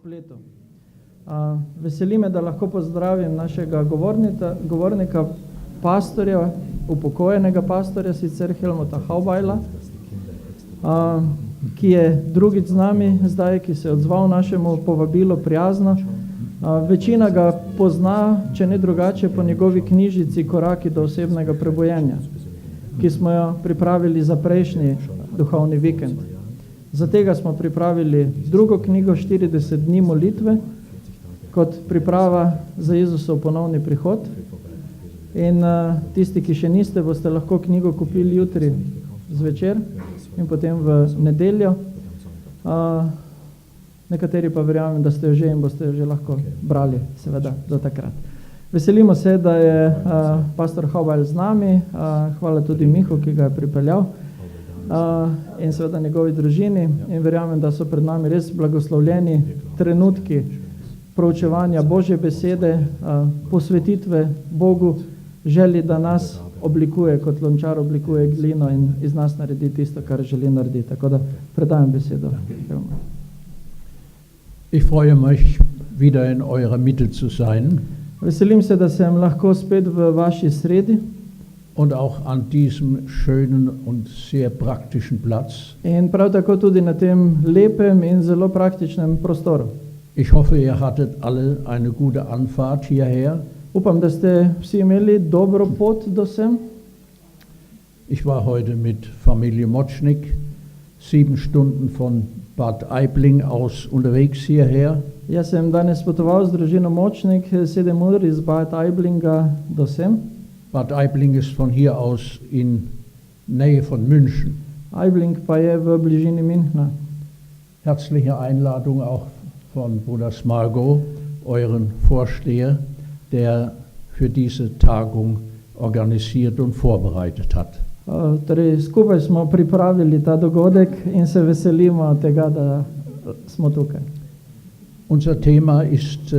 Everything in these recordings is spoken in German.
spletu. Veseli me, da lahko pozdravim našega govornika, pastorja, upokojenega pastorja, sicer Helmuta Haubajla, ki je drugič z nami zdaj, ki se je odzval našemu povabilu prijazno. Večina ga pozna, če ne drugače, po njegovi knjižici Koraki do osebnega prebojenja, ki smo jo pripravili za prejšnji duhovni vikend. Za tega smo pripravili drugo knjigo 40 dni molitve, kot priprava za Jezusov ponovni prihod. In tisti, ki še niste, boste lahko knjigo kupili jutri zvečer in potem v nedeljo. Nekateri pa verjamem, da ste jo že in boste jo že lahko brali, seveda, do takrat. Veselimo se, da je pastor Haubajl z nami. Hvala tudi Mihu, ki ga je pripeljal, in seveda njegovi družini. In verjamem, da so pred nami res blagoslovljeni trenutki proučevanja Božje besede, posvetitve Bogu, želi, da nas oblikuje, kot lončar oblikuje glino in iz nas naredi tisto, kar želi narediti. Tako da predajam besedo. Ich freue mich, wieder in eurer Mitte zu sein. Veselim se, da sem lahko spet v vaši sredi. Und auch an diesem schönen und sehr praktischen Platz. In prav tako tudi na tem lepem in zelo praktičnem prostoru. Ich hoffe, ihr hattet alle eine gute Anfahrt hierher. Upam, da ste vsi imeli dobro pot do sem. Ich war heute mit Familie Motschnik 7 Stunden von Bad Aibling aus unterwegs hierher. Jaz sem danes potoval z družino Močnik 7 ur iz Bad Aiblinga do sem. Bad Aibling ist von hier aus in Nähe von München. Aibling pa je v bližini Münchna. Herzliche Einladung auch von Bruder Smargo, euren Vorsteher, der für diese Tagung organisiert und vorbereitet hat. Torej, skupaj smo pripravili ta dogodek in se veselimo tega, da smo tukaj. Unser Thema ist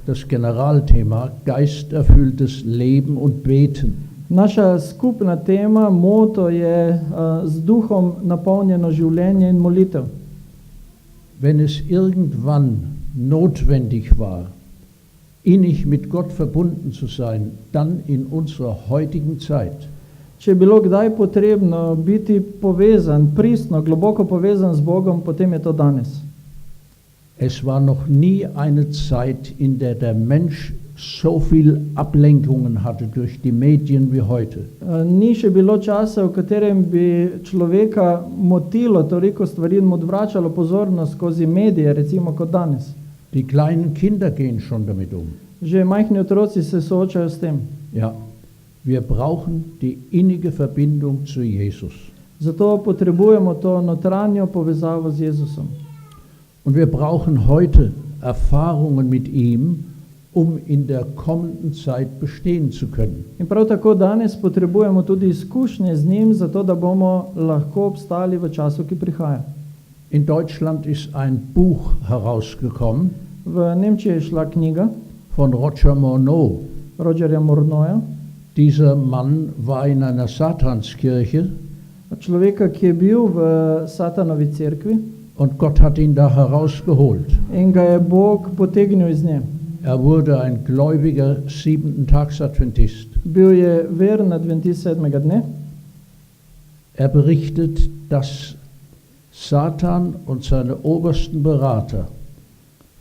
das Generalthema geisterfülltes Leben und Beten. Naša skupna tema, moto je z duhom napolnjeno življenje in molitev. Wenn es irgendwann notwendig war, innig mit Gott verbunden zu sein, dann in unserer heutigen Zeit. Če je bilo kdaj potrebno biti povezan, pristno, globoko povezan z Bogom, potem je to danes. Es war noch nie eine Zeit, in der der Mensch so viel Ablenkungen hatte durch die Medien wie heute. Ni še bilo časa, v katerem bi človeka motilo toliko stvari in mu odvračalo pozornost skozi medije, recimo kot danes. Die kleinen Kinder gehen schon damit um. Že majhni otroci se soočajo s tem. Ja, wir brauchen die innige Verbindung zu Jesus. Zato potrebujemo to notranjo povezavo z Jezusom. Und wir brauchen heute Erfahrungen mit ihm, um in der kommenden Zeit bestehen zu können. In prav tako danes potrebujemo tudi izkušnje z njim, zato da bomo lahko obstali v času, ki prihaja. In Deutschland ist ein Buch herausgekommen V Nemčiji je šla knjiga von Roger Morneau. Rogerja Morneauja, Dieser Mann war in einer Satanskirche človeka, ki je bil v Satanovi cerkvi und Gott hat ihn da herausgeholt. in ga je Bog potegnil iz nje. Er wurde ein gläubiger 7-Tags-Adventist. Bil je veren adventist 7. dne. Er berichtet, dass Satan und seine obersten Berater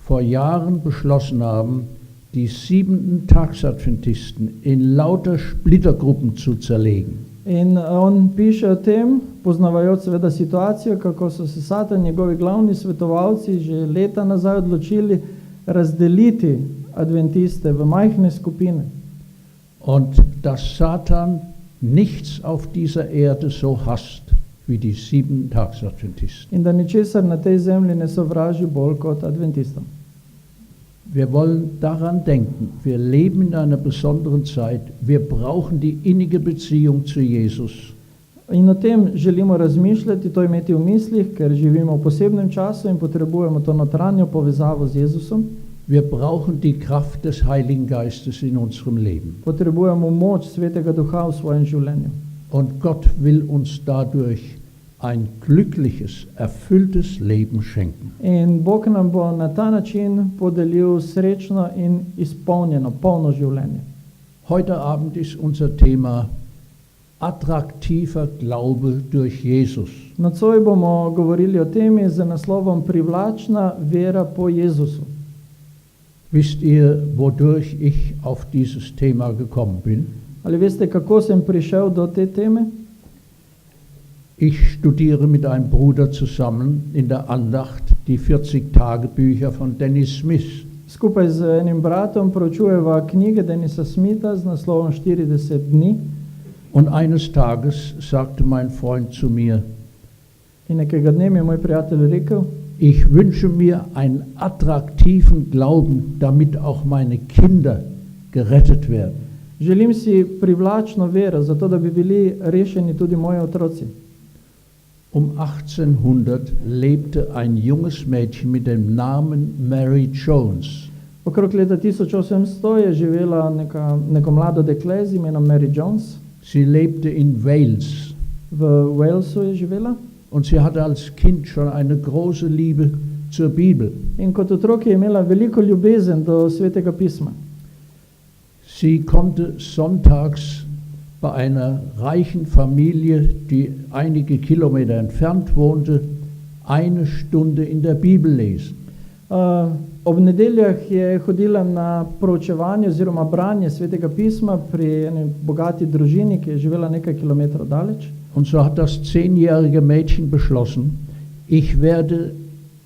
vor Jahren beschlossen haben, die 7-Tags-Adventisten in lauter Splittergruppen zu zerlegen. In on piše o tem, poznavajoč seveda situacijo, kako so se Satan, njegovi glavni svetovalci, že leta nazaj odločili razdeliti adventiste v majhne skupine. Und dass Satan nichts auf dieser Erde so hasst wie die 7-Tags-Adventisten. In da ničesar na tej zemlji ne sovraži bolj kot adventistom. Wir wollen daran denken, wir leben in einer besonderen Zeit, wir brauchen die innige Beziehung zu Jesus. In o tem želimo razmišljati, to imeti v mislih, ker živimo v posebnem času in potrebujemo to notranjo povezavo z Jezusom. Wir brauchen die Kraft des Heiligen Geistes in unserem Leben. Potrebujemo moč Svetega Duha v svojem življenju. Und Gott will uns dadurch ein glückliches, erfülltes Leben schenken. In Bog nam bo na ta način podelil srečno in izpolnjeno, polno življenje. Heute Abend ist unser Thema attraktiver Glaube durch Jesus. Nocoj bomo govorili o temi z naslovom Privlačna vera po Jezusu. Wisst ihr, wodurch ich auf dieses Thema gekommen bin? Ali veste, kako sem prišel do te teme? Ich studiere mit einem Bruder zusammen in der Andacht die 40 Tagebücher von Dennis Smith. Skupaj z enim bratom proučujeva knjige Denisa Smitha z naslovom 40 dni. Und eines Tages sagte mein Freund zu mir, In nekega dne mi je moj prijatelj rekel, ich wünsche mir einen attraktiven Glauben, damit auch meine Kinder gerettet werden. želim si privlačno vero, zato da bi bili rešeni tudi moji otroci. Um 1800 lebte ein junges Mädchen mit dem Namen Mary Jones. Okrog leta 1800 je živela neko mlado dekle z imenom Mary Jones. Sie lebte in Wales V Walesu je živela und sie hatte als Kind schon eine große Liebe zur Bibel. in kot otrok je imela veliko ljubezen do Svetega pisma. Sie konnte sonntags bei einer reichen Familie, die einige Kilometer entfernt wohnte, 1 Stunde in der Bibel lesen. Ob nedeljah je hodila na proučevanje oziroma branje Svetega pisma pri eni bogati družini, ki je živela nekaj kilometrov daleč. Und so hat das 10-jährige Mädchen beschlossen, ich werde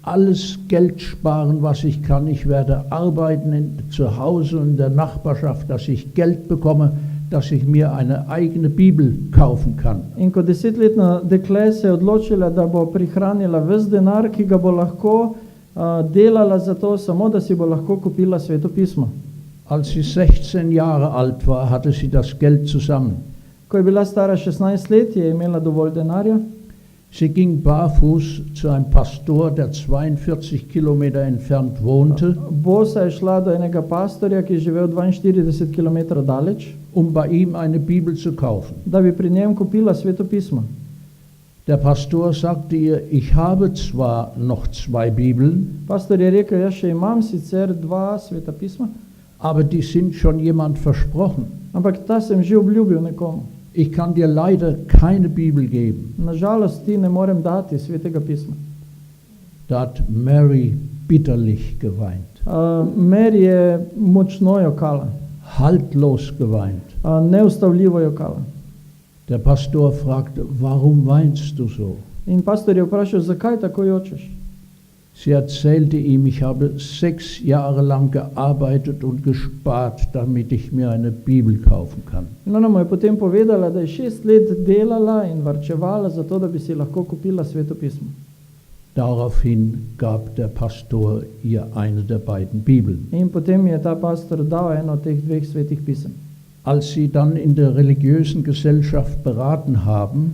alles Geld sparen, was ich kann. Ich werde arbeiten zu Hause und in der Nachbarschaft, dass ich Geld bekomme, dass ich mir eine eigene Bibel kaufen kann. In kot 10-letno dekle se je odločila, da bo prihranila ves denar, ki ga bo lahko delala za to, samo da si bo lahko kupila Sveto pismo. Als sie 16 Jahre alt war, hatte sie das Geld zusammen. Ko je bila stara 16 let, je imela dovolj denarja. Sie ging barfuß zu einem Pastor, der 42 Kilometer entfernt wohnte, Bosa je šla do enega pastorja, ki je živel 42 km daleč, um bei ihm eine Bibel zu kaufen. da bi pri njem kupila Sveto pismo. Der Pastor sagte ihr, ich habe zwar noch 2 Bibeln, Pastor je rekel, jaz še imam sicer 2 Sveta pisma, aber die sind schon jemand versprochen. ampak ta sem že obljubil nekomu. Ich kann dir leider keine Bibel geben. Nažalost ti ne morem dati Svetega pisma. Da hat Mary bitterlich geweint, Mary je močno jokala, haltlos geweint. neustavljivo jokala. Der Pastor fragte, warum weinst du so? In pastor je vprašal, zakaj tako jočeš? Sie erzählte ihm, ich habe 6 Jahre lang gearbeitet und gespart, damit ich mir eine Bibel kaufen kann. In ona mu je potem povedala, da je 6 let delala in varčevala za to, da bi si lahko kupila Sveto pismo. Daraufhin gab der Pastor ihr eine der beiden Bibeln. In potem je ta pastor dal eno od teh 2 svetih pisem. Als sie dann in der religiösen Gesellschaft beraten haben,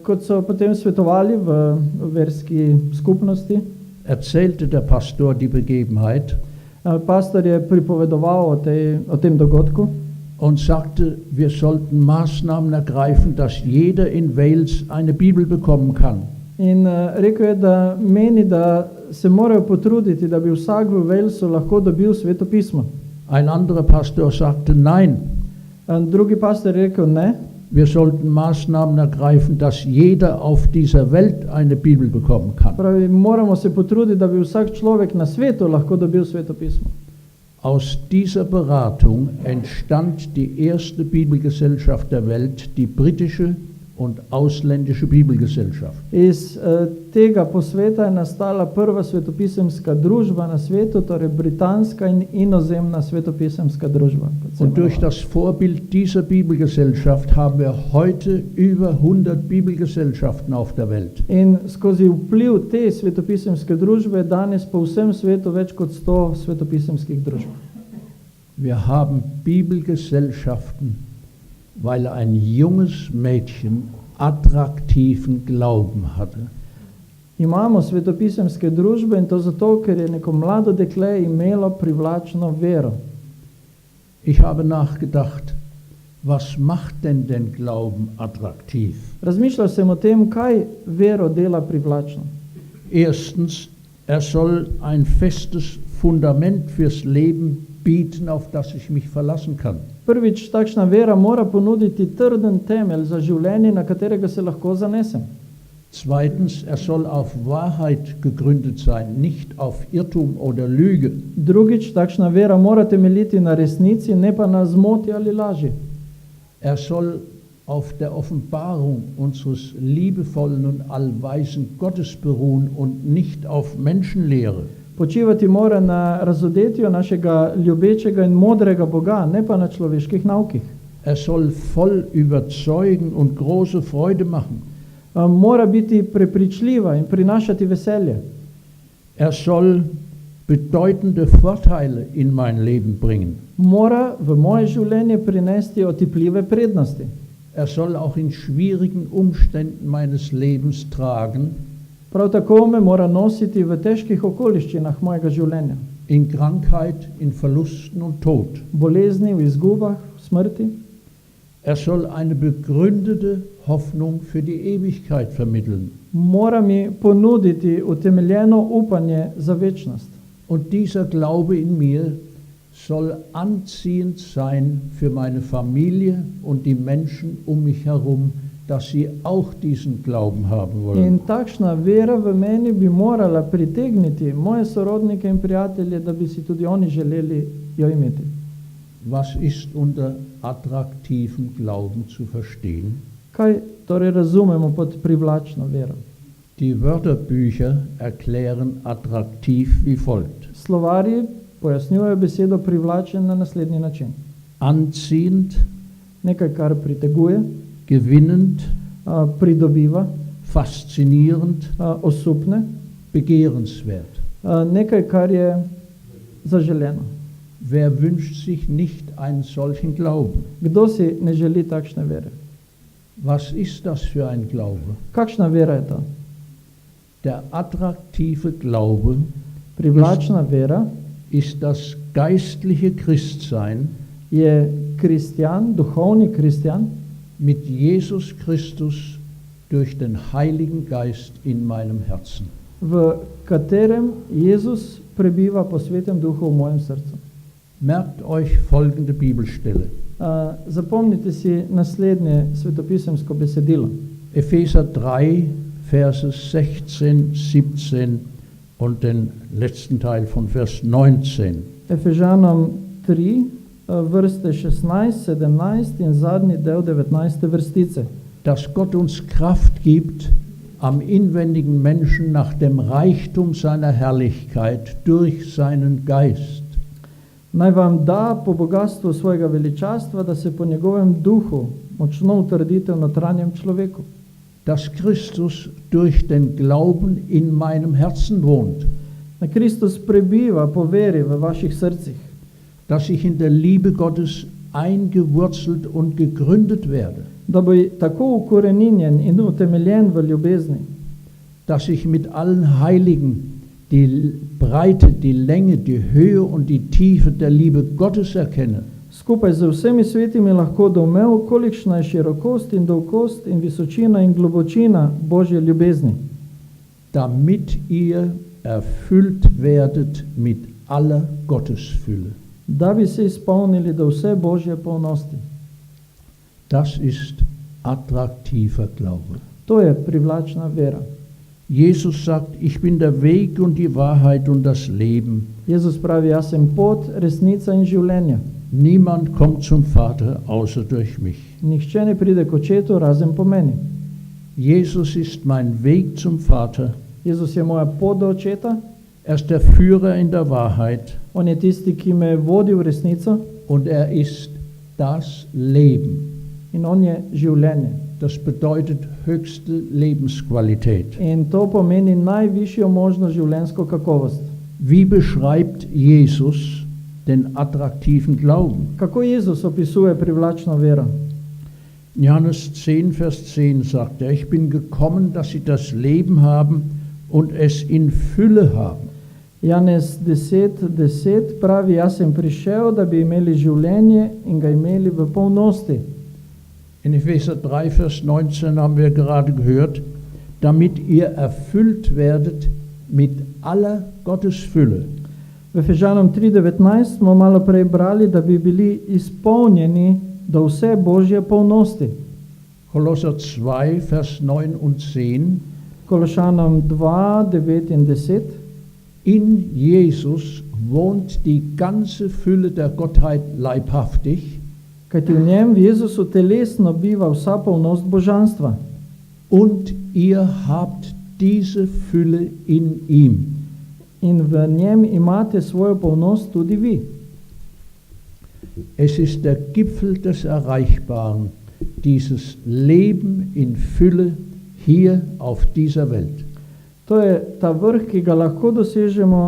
Kot so potem svetovali v verski skupnosti, erzählte der Pastor die Begebenheit pastor je pripovedoval o tem dogodku und sagte, wir sollten Maßnahmen ergreifen, dass jeder in Wales eine Bibel bekommen kann. in rekel je, da meni, da se morajo potruditi, da bi vsak v Walesu lahko dobil Sveto pismo. Ein anderer Pastor sagte, nein, Drugi pastor je rekel, ne, wir sollten Maßnahmen ergreifen, dass jeder auf dieser Welt eine Bibel bekommen kann. pravi, moramo se potruditi, da bi vsak človek na svetu lahko dobil Sveto pismo. Aus dieser Beratung entstand die erste Bibelgesellschaft der Welt, die britische und ausländische Bibelgesellschaft. Iz tega posveta je nastala prva svetopisemska družba na svetu, torej britanska in inozemna svetopisemska družba. Und durch das Vorbild dieser Bibelgesellschaft haben wir heute über 100 Bibelgesellschaften auf der Welt. In skozi vpliv te svetopisemske družbe danes po vsem svetu več kot 100 svetopisemskih družb. Wir haben Bibelgesellschaften, weil ein junges Mädchen attraktiven Glauben hatte. Imamo svetopisemske družbe in to zato, ker je neko mlado dekle imelo privlačno vero. Ich habe nachgedacht, Was macht denn den Glauben attraktiv? Razmišljal sem o tem, kaj vero dela privlačno. Erstens, er soll ein festes Fundament fürs Leben bieten, auf das ich mich verlassen kann. Prvič, takšna vera mora ponuditi trden temelj za življenje, na katerega se lahko zanesem. Zweitens, er soll auf Wahrheit gegründet sein, nicht auf Irrtum oder Lüge. Drugič, takšna vera mora temeljiti na resnici, ne pa na zmoti ali laži. Er soll auf der Offenbarung unseres liebevollen und allweisen Gottes beruhen und nicht auf Menschenlehre. Počivati mora na razodetju našega ljubečega in modrega Boga, ne pa na človeških naukih. Er soll voll überzeugen und große Freude machen. Mora biti prepričljiva in prinašati veselje. Er soll bedeutende Vorteile in mein Leben bringen. Mora v moje življenje prinesti otipljive prednosti. Er soll auch in schwierigen Umständen meines Lebens tragen, Prav tako me mora nositi v težkih okoliščinah mojega življenja. in Krankheit, in Verlusten und Tod. Bolezni, v izgubah, v smrti. Er soll eine begründete Hoffnung für die Ewigkeit vermitteln. Mora mi ponuditi utemeljeno upanje za večnost. Und dieser Glaube in mir soll anziehend sein für meine Familie und die Menschen um mich herum, dass sie auch diesen Glauben haben wollen. In takšna vera v meni bi morala pritegniti moje sorodnike in prijatelje, da bi si tudi oni želeli jo imeti. Was ist unter attraktiven Glauben zu verstehen? Kaj torej razumemo pod privlačno vero? Die Wörterbücher erklären attraktiv wie folgt. Slovarji pojasnjujejo besedo privlačen na naslednji način. Anziehend, Nekaj, kar priteguje, gewinnend, pridobiva, faszinierend, osupne, begehrenswert. nekaj, kar je zaželeno. Wer wünscht sich nicht einen solchen Glauben? Kdo si ne želi takšne vere? Was ist das für ein Glaube? Kakšna vera je ta? Der attraktive Glaube Privlačna vera ist das geistliche Christsein je kristjan, duhovni kristjan, mit Jesus Christus durch den Heiligen Geist in meinem Herzen. v katerem Jezus prebiva po Svetem Duhu v mojem srcu. Merkt euch folgende Bibelstelle. Zapomnite si naslednje svetopisemsko besedilo. Epheser 3, Verse 16, 17 und den letzten Teil von Vers 19. Efežanom 3, vrste 16, 17 in zadnji del 19. vrstice. Dass Gott uns Kraft gibt, am inwendigen Menschen nach dem Reichtum seiner Herrlichkeit durch seinen Geist Naj vam da po bogatstvu svojega veličastva, da se po njegovem duhu močno utrdite v notranjem človeku. dass Christus durch den Glauben in meinem Herzen wohnt, Da Kristus prebiva po veri v vaših srcih, dass ich in der Liebe Gottes eingewurzelt und gegründet werde, da bo tako ukoreninjen in utemeljen v ljubezni, dass ich mit allen Heiligen die Breite, die Länge, die Höhe und die Tiefe der Liebe Gottes erkenne, skupaj z vsemi svetimi lahko doumel, kolikšna je širokost in dolgost in visočina in globočina Božje ljubezni, damit ihr erfüllt werdet mit aller Gottesfülle. da bi se izpolnili do vse Božje polnosti. Das ist attraktiver Glaube. To je privlačna vera. Jesus sagt, ich bin der Weg und die Wahrheit und das Leben. Jezus pravi, jaz sem pot, resnica in življenje. Niemand kommt zum Vater außer durch mich. Nihče ne pride k očetu razen po meni. Jesus ist mein Weg zum Vater. Jezus je moja pot do očeta, Er ist der Führer in der Wahrheit on je tisti, ki me vodi v resnico und er ist das Leben. in on je življenje. Das bedeutet höchste Lebensqualität. In to pomeni najvišjo možno življenjsko kakovost. Wie beschreibt Jesus den attraktiven Glauben? Kako Jezus opisuje privlačno vero? In Johannes 10, Vers 10 sagt er, ich bin gekommen, dass sie das Leben haben und es in Fülle haben. Janez 10:10 pravi, jaz sem prišel, da bi imeli življenje in ga imeli v polnosti. In Epheser 3, Vers 19 haben wir gerade gehört, damit ihr erfüllt werdet mit aller Gottes Fülle. V Efežanom 3:19 smo malo prej brali, da bi bili izpolnjeni do vse Božje polnosti. Kolosser 2, Vers 9 und 10. Kološanom 2, 9 in 10. In Jesus wohnt die ganze Fülle der Gottheit leibhaftig. Kajti v njem, v Jezusu, telesno biva vsa polnost božanstva. Und ihr habt diese Fülle in ihm. In v njem imate svojo polnost tudi vi. Es ist der Gipfel des Erreichbaren, dieses Leben in Fülle hier auf dieser Welt. To je ta vrh, ki ga lahko dosežemo,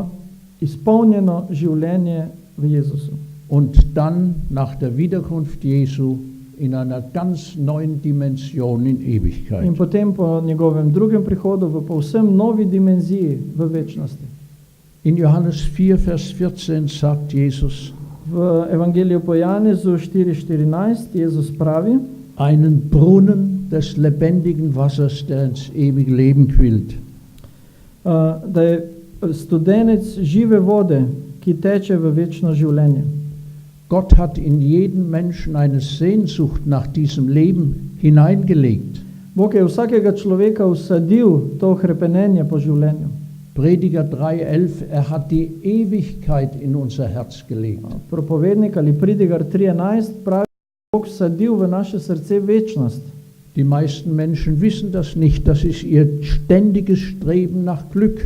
izpolnjeno življenje v Jezusu. Und dann nach der Wiederkunft Jesu in einer ganz neuen Dimension in Ewigkeit. In potem po njegovem drugem prihodu v povsem novi dimenziji v večnosti. In Johannes 4, Vers 14 sagt Jesus, V Evangeliju po Janezu 4:14 Jezus pravi, einen Brunnen des lebendigen Wassers, der ins ewige Leben quillt. da je studenec žive vode, ki teče v večno življenje. Gott hat in jeden Menschen eine Sehnsucht nach diesem Leben hineingelegt. Bog je vsakega človeka usadil to hrepenenje po življenju. Prediger 3,11, hat die Ewigkeit in unser Herz gelegt. Propovednik ali Predigar 3:11 pravi, da Bog sadil v naše srce večnost. Die meisten Menschen wissen das nicht, das ist ihr ständiges Streben nach Glück.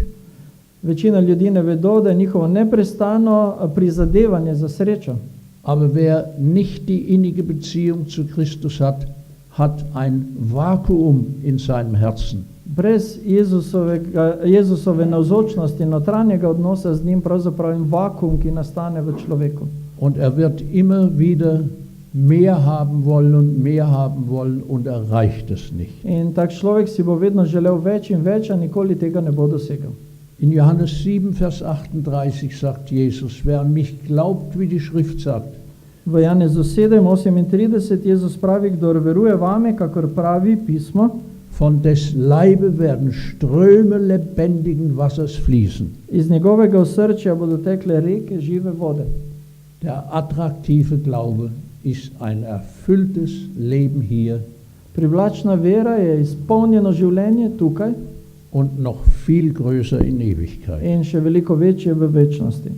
Večina ljudi ne vedo, da je njihovo neprestano prizadevanje za srečo. Aber wer nicht die innige Beziehung zu Christus hat, hat ein Vakuum in seinem Herzen. Brez Jezusove navzočnosti, notranjega odnosa z njim, pravzaprav in vakuum, ki nastane v človeku. Und wird immer wieder mehr haben wollen und erreicht es nicht. In tak človek si bo vedno želel več in več, a nikoli tega ne bo dosegel. In Johannes 7, Vers 38 sagt Jesus, wer an mich glaubt, wie die Schrift sagt, V Janezu 7:38 Jezus pravi, kdor veruje vame, kakor pravi pismo, von des Leibe werden Ströme lebendigen Wassers fließen. iz njegovega osrčja bodo tekle reke žive vode. Der attraktive Glaube ist ein erfülltes Leben hier Privlačna vera je izpolnjeno življenje tukaj und noch viel größer in Ewigkeit. in še veliko večje v večnosti.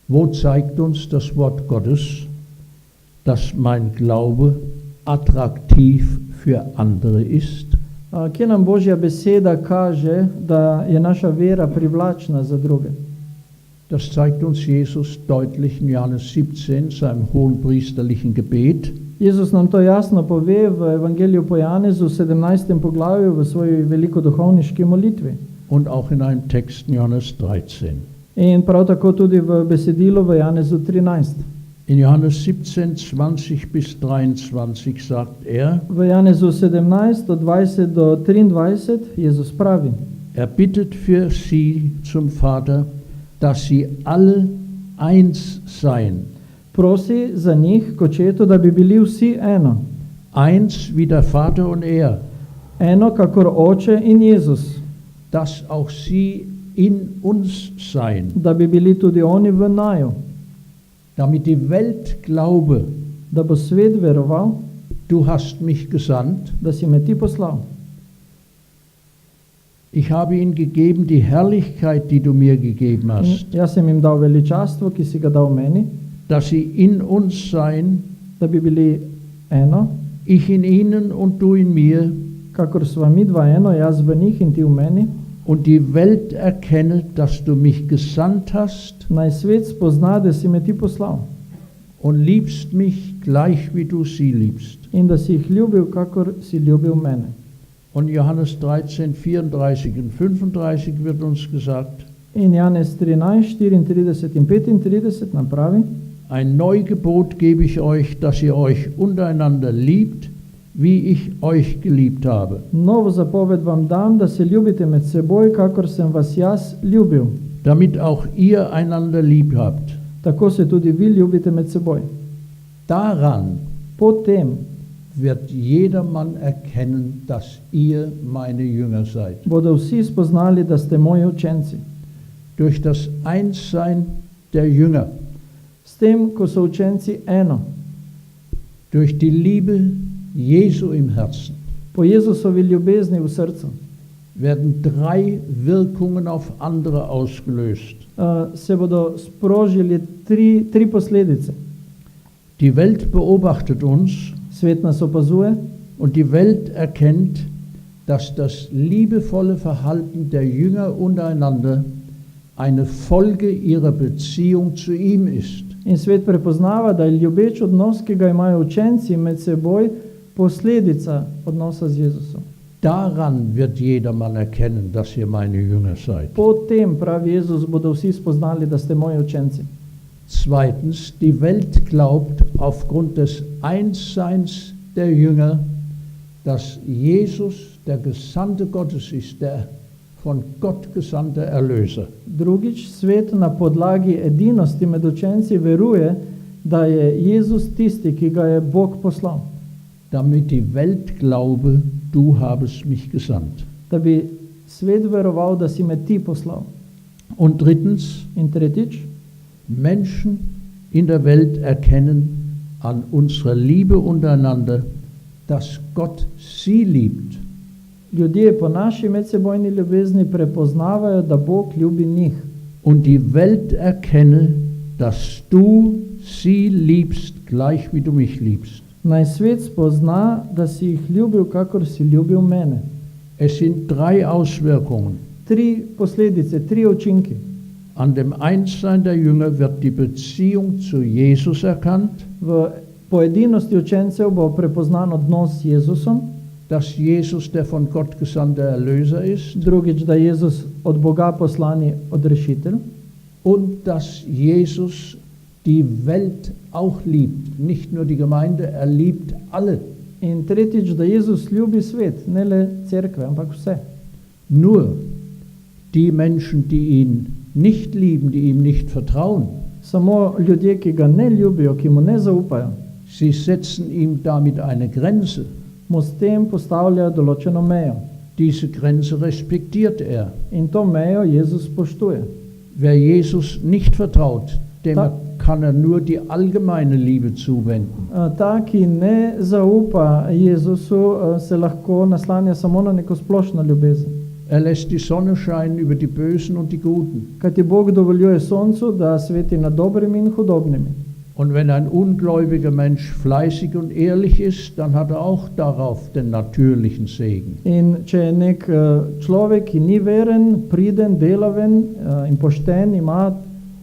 Wo zeigt uns das Wort Gottes, dass mein Glaube attraktiv für andere ist? Kje nam Božja beseda kaže, da je naša vera privlačna za druge? Das zeigt uns Jesus deutlich in Johannes 17, seinem hohenpriesterlichen Gebet. Jezus nam to jasno pove v Evangeliju po Janezu v 17. poglavju v svoji velikoduhovniški molitvi. Und auch in einem Text in Johannes 13. In prav tako tudi v besedilu v Janezu 13. In Johannes 17, 20 bis 23 sagt er, V Janezu 17 od 20 do 23 Jezus pravi, bittet für sie zum Vater, dass sie alle eins seien. prosi za njih k očetu, da bi bili vsi eno. Eins wie der Vater und er. Eno kakor oče in Jezus. Dass auch sie in uns seien. Da bi bili tudi oni v naju. Damit die Welt glaube, da bo svet veroval, du hast mich gesandt. Da si me ti poslal. Ich habe ihnen gegeben die Herrlichkeit, die du mir gegeben hast. Jaz sem jim dal veličastvo, ki si ga dal meni. Dass sie in uns seien. Da bi bili eno. Ich in ihnen und du in mir. Kakor sva mi dva eno, jaz v njih in ti v meni. Und die Welt erkenne, dass du mich gesandt hast. Naj svet spozna, da si me ti poslal. Und liebst mich gleich wie du sie liebst. In da si jih ljubil, kakor si ljubil mene. Und Johannes 13, 34 und 35 wird uns gesagt. In Janez 13, 34 in 35 nam pravi, ein Neugebot gebe ich euch, dass ihr euch untereinander liebt, wie ich euch geliebt habe. Novo zapoved vam dam, da se ljubite med seboj, kakor sem vas jaz ljubil. damit auch ihr einander lieb habt. tako se tudi vi ljubite med seboj. Daran Potem wird jedermann erkennen, dass ihr meine Jünger seid. bodo vsi spoznali, da ste moji učenci. Durch das Einssein der Jünger, S tem, ko so učenci eno, durch die Liebe Jesu im Herzen, po Jezusovi ljubezni v srcu, werden 3 Wirkungen auf andere ausgelöst. se bodo sprožili tri posledice. Die Welt beobachtet uns Svet nas opazuje und die Welt erkennt, dass das liebevolle Verhalten der Jünger untereinander eine Folge ihrer Beziehung zu ihm ist. in svet prepoznava, da je ljubeč odnos, ki ga imajo učenci med seboj, posledica odnosa z Jezusom. Daran wird jedermann erkennen, dass ihr meine Jünger seid. Potem, pravi Jezus, bodo vsi spoznali, da ste moji učenci. Zweitens, die Welt glaubt aufgrund des Einsseins der Jünger, dass Jesus der Gesandte Gottes ist, der von Gott gesandte Erlöser. Drugič, svet na podlagi edinosti med učenci veruje, da je Jezus tisti, ki ga je Bog poslal, Damit die Welt glaube, du habest mich gesandt. da bi svet veroval, da si me ti poslal. Und drittens, In tretjič, Menschen in der Welt erkennen an unserer Liebe untereinander, dass Gott sie liebt. ljudje po naši medsebojni ljubezni prepoznavajo, da Bog ljubi njih. Und die Welt erkenne, dass du sie liebst, gleich wie du mich liebst. Naj svet spozna, da si jih ljubil, kakor si ljubil mene. Es sind 3 Auswirkungen. 3 posledice, 3 učinki. An dem Einssein der Jünger wird die Beziehung zu Jesus erkannt, Po edinosti učencev bo prepoznan odnos z Jezusom, dass Jesus der von Gott gesandte Erlöser ist drugič, da je Jezus od Boga poslani odrešitelj und dass Jesus die Welt auch liebt, nicht nur die Gemeinde, er liebt alle. in tretjič, da Jezus ljubi svet, ne le cerkve, ampak vse. Nur die Menschen, die ihn nicht lieben, die ihm nicht vertrauen, Samo ljudje, ki ga ne ljubijo, ki mu ne zaupajo, sie setzen ihm damit eine Grenze. mu s tem postavljajo določeno mejo. Diese Grenze respektiert er. In to mejo Jezus spoštuje. Wer Jesus nicht vertraut, dem Da- kann er nur die allgemeine Liebe zuwenden. Ta, ki ne zaupa Jezusu, se lahko naslanja samo na neko splošno ljubezen. Er lässt die Sonne scheinen über die Bösen und die Guten. Kajti Bog dovoljuje soncu, da sveti nad dobrimi in hudobnimi. Und wenn ein ungläubiger Mensch fleißig und ehrlich ist, dann hat er auch darauf den natürlichen Segen. In če je nek človek, ki ni veren, priden, delaven in pošten, ima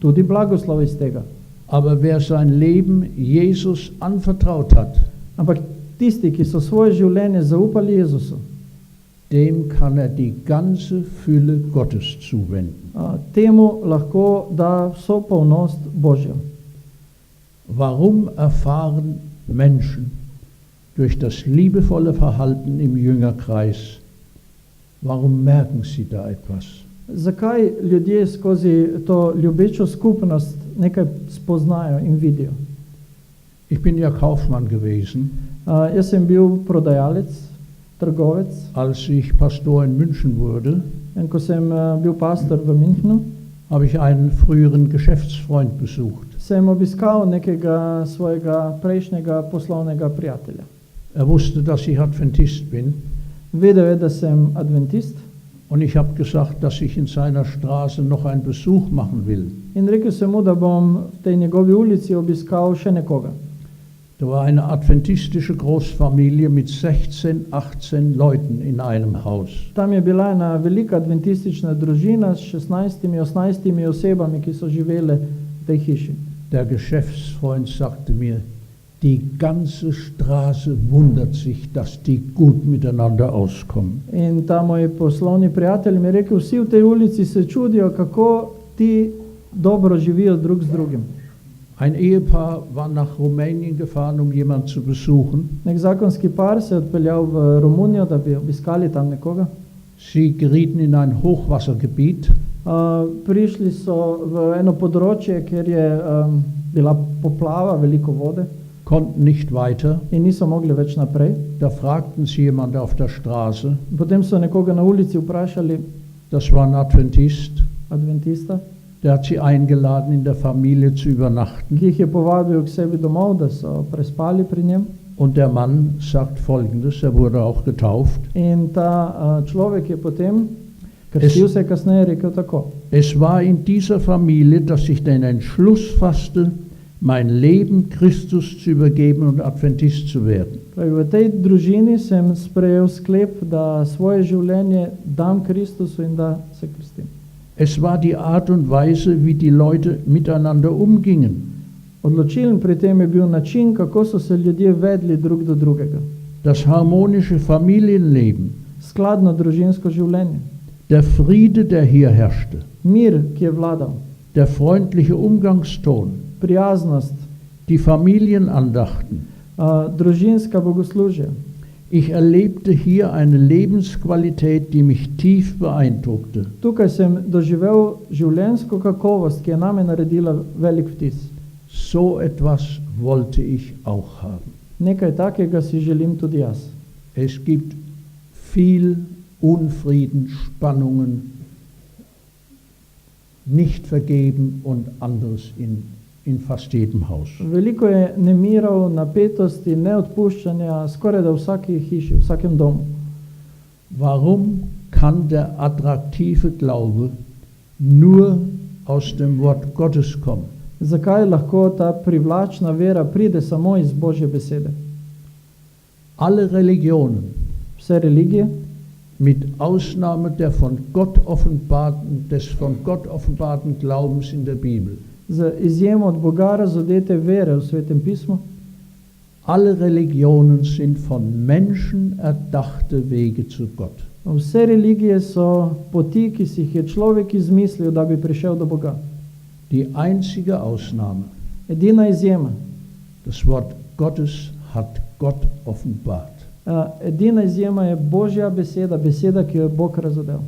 tudi blagoslov iz tega. Aber wer sein Leben Jesus anvertraut hat, Ampak tisti, ki so svoje življenje zaupali Jezusu, dem kann er die ganze Fülle Gottes zuwenden. temu lahko da vso polnost Božjo. Warum erfahren Menschen durch das liebevolle Verhalten im Jüngerkreis, warum merken sie da etwas? Zakaj ljudje skozi to ljubečo skupnost nekaj spoznajo in vidijo? Ich bin ja Kaufmann gewesen, Jaz sem bil prodajalec, trgovec, als ich Pastor in München wurde, in ko sem bil pastor v Münchnu, habe ich einen früheren Geschäftsfreund besucht. sem obiskal nekega svojega prejšnjega poslovnega prijatelja. Er wusste, dass ich Adventist bin Vedel je, da sem adventist und ich habe gesagt, dass ich in seiner Straße noch einen Besuch machen will. in rekel sem mu, da bom v tej njegovi ulici obiskal še nekoga. Da war eine adventistische Großfamilie mit 16, 18 Leuten in einem Haus. Tam je bila ena velika adventistična družina s 16, 18 osebami, ki so živele v tej hiši. Der Geschäftsfreund sagte mir, die ganze Straße wundert sich, dass die gut miteinander auskommen. In ta moj poslovni prijatelj mi je rekel, vsi v tej ulici se čudijo, kako ti dobro živijo drug z drugim. Ein Ehepaar war nach Rumänien gefahren, um jemanden zu besuchen. Nek zakonski par se je odpeljal v Romunijo, da bi obiskali tam nekoga. Sie gerieten in ein Hochwassergebiet Prišli so v eno področje, kjer je bila poplava, veliko vode konnten nicht weiter. in niso mogli več naprej. Da fragten sie jemand auf der Straße, Potem so nekoga na ulici vprašali, das war ein Adventist, adventista, der hat sie eingeladen, in der Familie zu übernachten. ki jih je povabil k sebi domov, da so prespali pri njem. Und der Mann sagt Folgendes, er wurde auch getauft. In ta človek je potem, krstil se je kasneje, rekel tako. Es war in dieser Familie, dass ich den Entschluss fasste, mein Leben Christus zu übergeben und Adventist zu werden. V tej družini sem sprejel sklep, da svoje življenje dam Kristusu in da se krstim. Es war die Art und Weise, wie die Leute miteinander umgingen. Odločilen pri tem je bil način, kako so se ljudje vedli drug do drugega. Das harmonische Familienleben, Skladno družinsko življenje. der Friede, der hier herrschte, Mir, ki je vladal. der freundliche Umgangston, Prijaznost. die Familienandachten. Družinska bogoslužja. Ich erlebte hier eine Lebensqualität, die mich tief beeindruckte. Tukaj sem doživel življenjsko kakovost, ki je name naredila velik vtis. So etwas wollte ich auch haben. Nekaj takega si želim tudi jaz. Es gibt viel Unfrieden, Spannungen, nicht vergeben und anderes in fast jedem Haus. Veliko je nemirov, napetosti, neodpuščanja, skoraj da v vsaki hiši, v vsakem domu. Warum kann der attraktive Glaube nur aus dem Wort Gottes kommen? Zakaj lahko ta privlačna vera pride samo iz Božje besede? Alle Religionen, Vse religije, mit Ausnahme des von Gott offenbarten Glaubens in der Bibel, z izjemo od Boga razodete vere v Svetem pismu, alle Religionen sind von Menschen erdachte Wege zu Gott. vse religije so poti, ki si jih je človek izmislil, da bi prišel do Boga. Die einzige Ausnahme, Edina izjema, das Wort Gottes hat Gott offenbart. edina izjema je Božja beseda, beseda, ki jo je Bog razodel.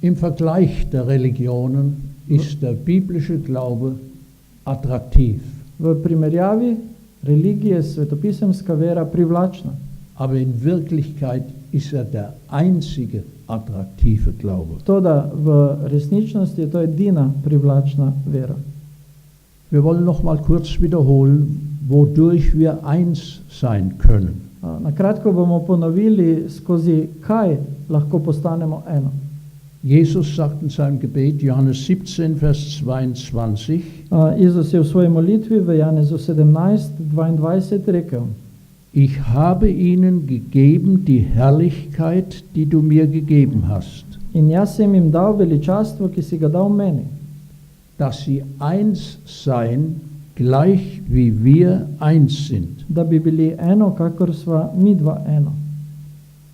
Im Vergleich der Religionen ist der biblische Glaube attraktiv, V primerjavi religije svetopisemska vera privlačna, aber in Wirklichkeit ist er der einzige attraktive Glaube. toda v resničnosti je to edina privlačna vera. Wir wollen noch mal kurz wiederholen, wodurch wir eins sein können. Na kratko bomo ponovili, skozi kaj lahko postanemo eno. Jesus sagt in seinem Gebet, Johannes 17, Vers 22, Jezus je v svoji molitvi v Janezu 17:22 rekel: ich habe ihnen gegeben die Herrlichkeit, die du mir gegeben hast, In jaz sem jim dal veličastvo, ki si ga dal meni, dass sie eins seien, gleich wie wir eins sind. da bi bili eno, kakor sva mi dva eno.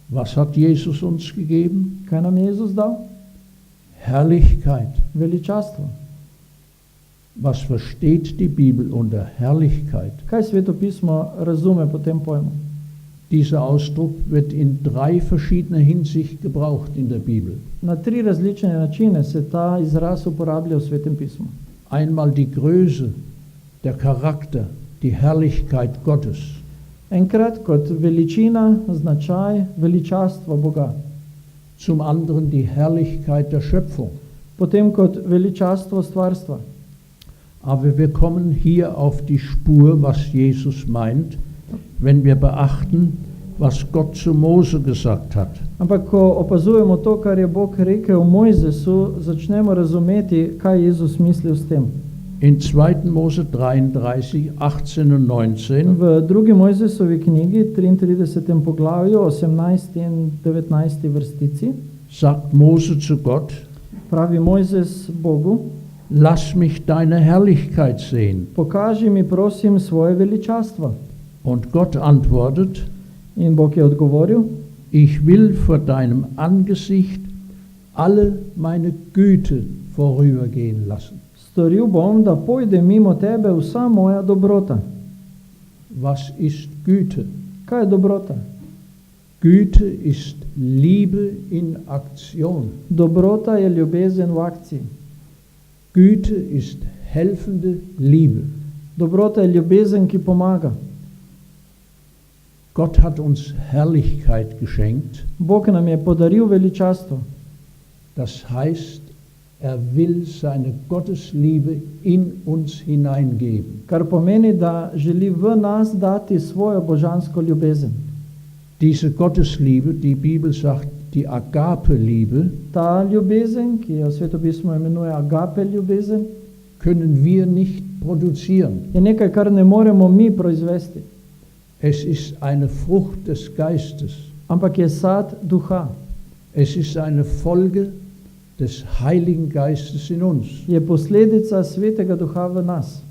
Was hat Jesus uns gegeben? Kaj nam je Jezus dal? Herrlichkeit. Veličastvo. Was versteht die Bibel unter Herrlichkeit? Kaj Sveto pismo razume po tem pojmu? Dieser Ausdruck wird in 3 verschiedener Hinsicht gebraucht in der Bibel. Na 3 različne načine se ta izraz uporablja v Svetem pismu. Einmal die Größe, der Charakter, die Herrlichkeit Gottes. Enkrat kot veličina, značaj, veličastvo Boga. Zum anderen die Herrlichkeit der Schöpfung. Potem kot veličastvo stvarstva. Aber wir kommen hier auf die Spur, was Jesus meint, wenn wir beachten, was Gott zu Mose gesagt hat. Ampak ko opazujemo to, kar je Bog rekel Mojzesu, začnemo razumeti, kaj Jezus mislil s tem. In 2. Mose 33, 18 und 19 V 2. Mojzesovi knjigi, 33. poglavju, 18. in 19. vrstici, sagt Mose zu Gott, pravi Mojzes Bogu: lass mich deine Herrlichkeit sehen. Pokaži mi, prosim, svoje veličastvo. Und Gott antwortet, In Bog je odgovoril: ich will vor deinem Angesicht alle meine Güte vorübergehen lassen. Storil bom, da pojde mimo tebe vsa moja dobrota. Was ist Güte? Kaj je dobrota? Güte ist Liebe in Aktion. Dobrota je ljubezen v akciji. Güte ist helfende Liebe. Dobrota je ljubezen, ki pomaga. Gott hat uns Herrlichkeit geschenkt. Bog nam je podaril veličastvo. Das heißt, er will seine Gottesliebe in uns hineingeben. Kar pomeni, da želi v nas dati svojo božansko ljubezen. Diese Gottesliebe, die Bibel sagt, die Agape-Liebe, Ta ljubezen, ki jo Svetopismo imenuje agape ljubezen, können wir nicht produzieren. je nekaj, kar ne moremo mi proizvesti, Es ist eine Frucht des Geistes. ampak je sad duha, Es ist eine Folge des Heiligen Geistes in uns. je posledica svetega duha v nas.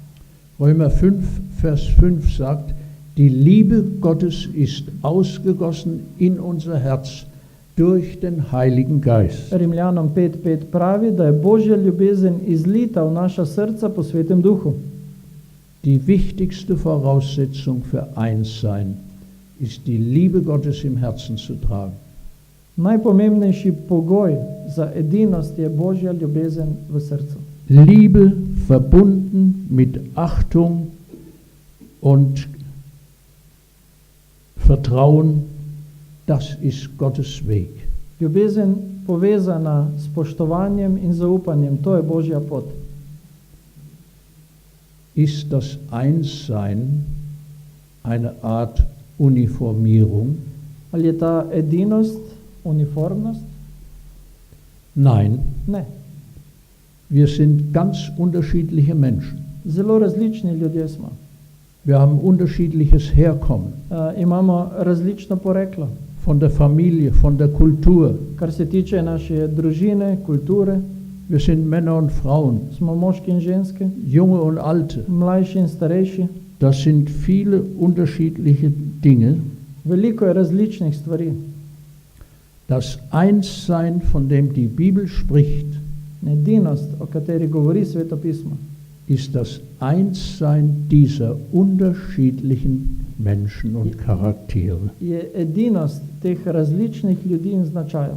Römer 5, Vers 5 sagt, die Liebe Gottes ist ausgegossen in unser Herz durch den Heiligen Geist. Rimljanom 5.5 pravi, da je Božja ljubezen izlita v naša srca po svetem duhu. Die wichtigste Voraussetzung für Einssein ist die Liebe Gottes im Herzen zu tragen. Najpomembnejši pogoj za edinost je Božja ljubezen v srcu. Liebe verbunden mit Achtung und Vertrauen, das ist Gottes Weg. Ljubezen povezana s spoštovanjem in zaupanjem, to je Božja pot. Ist das Einssein eine Art Uniformierung? Ali je ta edinost uniformnost? Nein, Ne. wir sind ganz unterschiedliche Menschen. Zelo različni ljudje smo. Wir haben unterschiedliches Herkommen, Imamo različno poreklo, von der Familie, von der Kultur. kar se tiče naše družine, kulture. Wir sind Männer und Frauen, Smo moški in ženske, junge und alte. mlajši in starejši. Das sind viele unterschiedliche Dinge. Veliko je različnih stvari. Das Einssein, von dem die Bibel spricht, Edinost, o kateri govori Svetopismo, ist das Einssein dieser unterschiedlichen Menschen und Charaktere. je edinost teh različnih ljudi in značajev.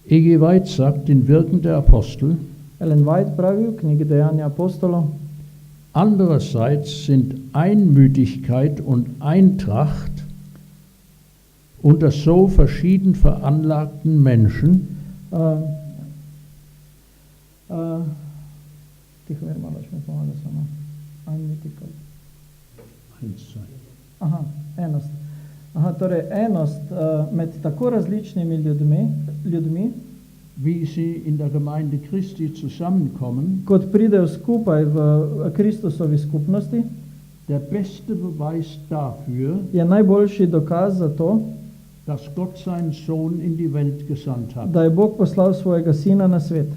E.G. White sagt in Wirken der Apostel, Ellen White pravi v knjigi Dejanja apostolov, andererseits sind Einmütigkeit und Eintracht unter so verschieden veranlagten Menschen tiho mir malo, še mi pomaga samo. Einmütigkeit. Einssein. Aha, enost. Aha, torej enost med tako različnimi ljudmi, wie sie in der Gemeinde Christi zusammenkommen, kot pridejo skupaj v Kristusovi skupnosti, der beste Beweis dafür, je najboljši dokaz za to, dass Gott seinen Sohn in die Welt gesandt hat. da je Bog poslal svojega sina na svet.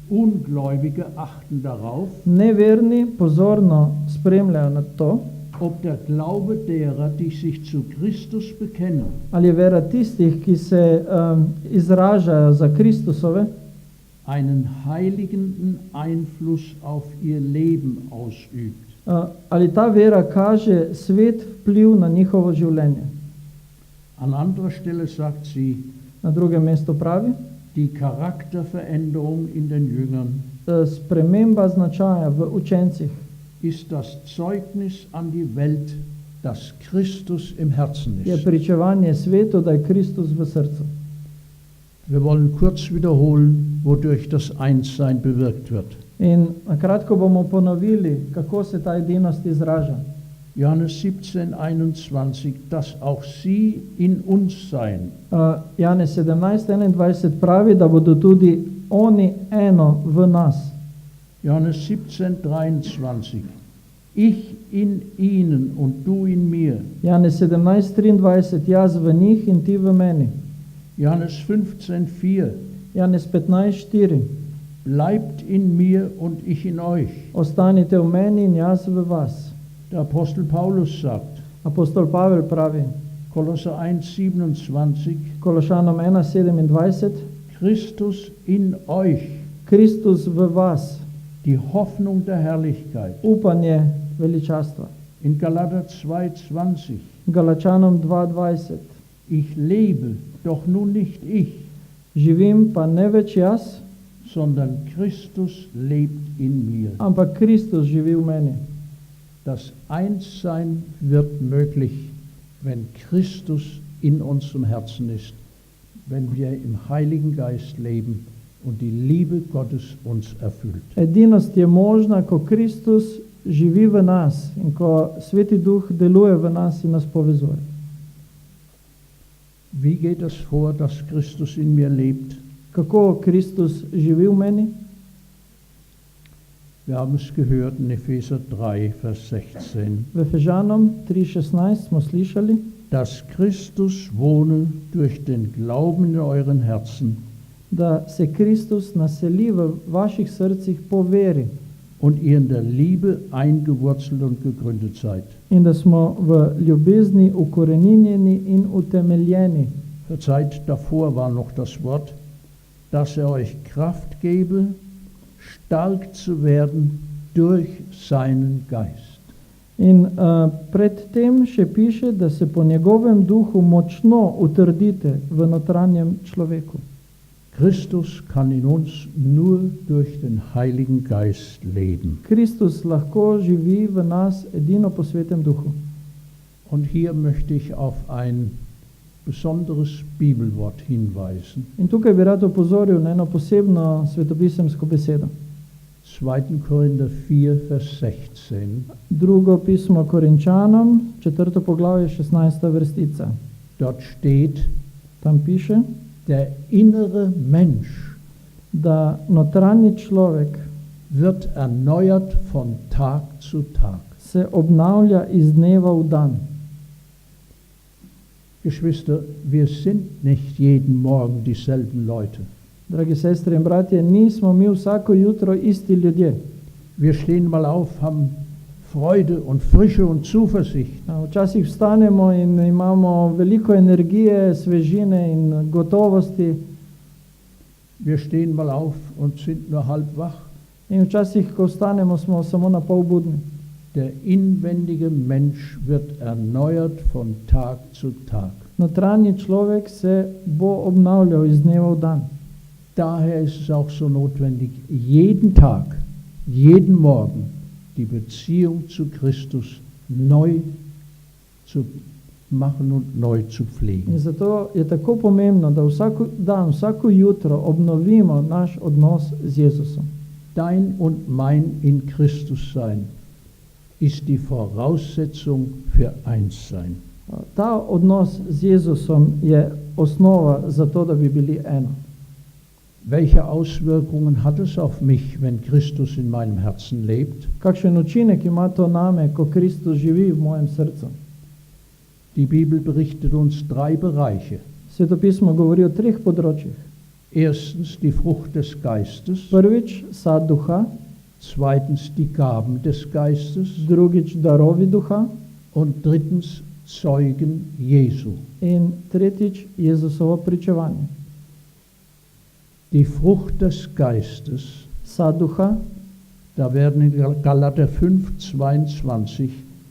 Ungläubige achten darauf, Neverni pozorno spremljajo nad to, ob der Glaube derer, die sich zu Christus bekennen, ali je vera tistih, ki se izražajo za Kristusove, einen heiligenden Einfluss auf ihr Leben ausübt. Ali ta vera kaže svet vpliv na njihovo življenje. An anderer Stelle sagt sie, Na drugem mestu pravi, die Charakterveränderung in den Jüngern sprememba značaja v učencih ist das Zeugnis an die Welt, dass Christus im Herzen je ist. pričevanje svetu, da je Kristus v srcu. Wir wollen kurz wiederholen, wodurch das Einssein bewirkt wird. In na kratko bomo ponovili, kako se ta edinost izraža. Johannes 17,21, dass auch sie in uns seien. Janez 17:21 pravi, da bodo tudi oni eno v nas. Johannes 17,23, ich in ihnen und du in mir. Janez 17:23, jaz v njih in ti v meni. Johannes 15,4, Janez 15:4, bleibt in mir und ich in euch. ostanite v meni in jaz v vas. Der Apostel Paulus sagt, Apostol Pavel pravi, Kolosser 1,27, Kološanom 1:27, Christus in euch, Kristus v vas, die Hoffnung der Herrlichkeit. upanje veličastva. In Galater 2,20, Galačanom 2:20, ich lebe, doch nun nicht ich, živim pa ne več jaz, sondern Christus lebt in mir. ampak Kristus živi v meni. Das Einssein wird möglich, wenn Christus in unserem Herzen ist, wenn wir im Heiligen Geist leben und die Liebe Gottes uns erfüllt. Edinost je možna, ko Kristus živi v nas in ko Sveti Duh deluje v nas in nas povezuje. Wie geht es vor, dass Christus in mir lebt? Kako Kristus živi v meni? Wir haben es gehört in Epheser 3, Vers 16, V Efežanom 3,16 smo slišali, dass Christus wohne durch den Glauben in euren Herzen da se Kristus naseli v vaših srcih po veri und ihr in der Liebe eingewurzelt und gegründet seid. in da smo v ljubezni ukoreninjeni in utemeljeni. Zur Zeit davor war noch das Wort, dass er euch Kraft gebe, stark zu werden durch seinen Geist. In predtem še piše, da se po njegovem duhu močno utrdite v notranjem človeku. Christus kann in uns nur durch den Heiligen Geist leben. Kristus lahko živi v nas edino po svetem duhu. Und hier möchte ich auf ein besonderes Bibelwort hinweisen. In tukaj bi rad opozoril na eno posebno svetopisemsko besedo. 2. Korinther 4, Vers 16. Drugo pismo Korinčanom, 4. poglavje, 16. vrstica. Dort steht, Tam piše, der innere Mensch da notranji človek wird erneuert von Tag zu Tag. se obnavlja iz dneva v dan. Geschwister, wir sind nicht jeden Morgen dieselben Leute. Dragi sestre in bratje, nismo mi vsako jutro isti ljudje. Wir stehen mal auf, haben Freude und Frische und Zuversicht. Včasih vstanemo in imamo veliko energije, svežine in gotovosti. Wir stehen mal auf und sind nur halb wach. In včasih, ko vstanemo, smo samo na pol budni. Der inwendige Mensch wird erneuert von Tag zu Tag. Notranji človek se bo obnavljal iz dneva v dan. Daher ist es auch so notwendig, jeden Tag, jeden Morgen die Beziehung zu Christus neu zu machen und neu zu pflegen. In zato je tako pomembno, da vsak dan, vsako jutro obnovimo naš odnos z Jezusom. Dein und mein in Christus sein ist die Voraussetzung für Einssein. Ta odnos z Jezusom je osnova za to, da bi bili eno. Welche Auswirkungen hat es auf mich, wenn Christus in meinem Herzen lebt? Kakšen učinek ima to name, ko Kristus živi v mojem srcu? Die Bibel berichtet uns 3 Bereiche. Svetopismo govori o 3 področjih. Erstens die Frucht des Geistes, Prvič, sad duha, zweitens die Gaben des Geistes drugič, darovi duha und drittens Zeugen Jesu. in tretjič, Jezusovo pričevanje. Die Frucht des Geistes, Sad duha, da werden in Galater 5, 22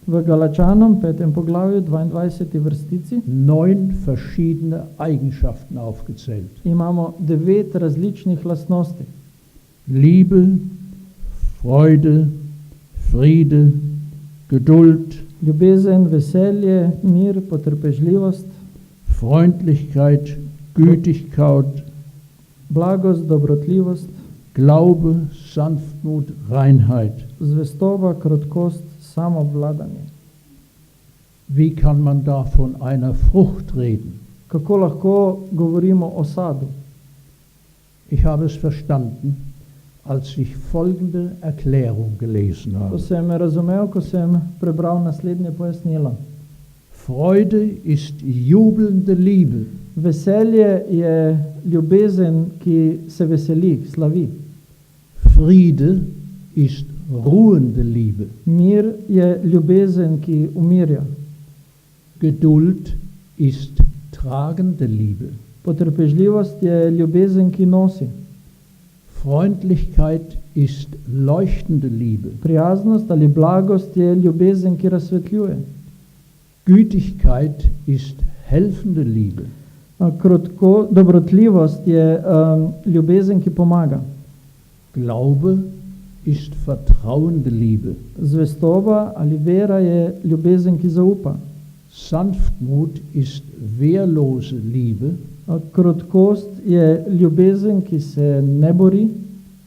v Galačanom, 5. poglavju, 22. vrstici, 9 verschiedene Eigenschaften aufgezählt. imamo 9 različnih lastnosti. Liebe, Freude, Friede, Geduld, Ljubezen, veselje, mir, potrpežljivost, Freundlichkeit, Gütigkeit, blagost, dobrotljivost, Glaube, Sanftmut, Reinheit. zvestoba, krotkost, samoobvladanje. Wie kann man da von einer Frucht reden? Kako lahko govorimo o sadu? Ich habe es verstanden, als ich folgende Erklärung gelesen To habe. sem razumel, ko sem prebral naslednje pojasnilo. Freude ist jubelnde Liebe. Veselje je ljubezen, ki se veseli, slavi. Friede ist ruhende Liebe. Mir je ljubezen, ki umirja. Geduld ist tragende Liebe. Potrpežljivost je ljubezen, ki nosi. Freundlichkeit ist leuchtende Liebe. Prijaznost ali blagost je ljubezen, ki razsvetljuje. Gütigkeit ist helfende Liebe. Dobrotljivost je ljubezen, ki pomaga. Glaube ist vertrauende Liebe. Zvestoba ali vera je ljubezen, ki zaupa. Sanftmut ist wehrlose Liebe. Krotkost je ljubezen, ki se ne bori,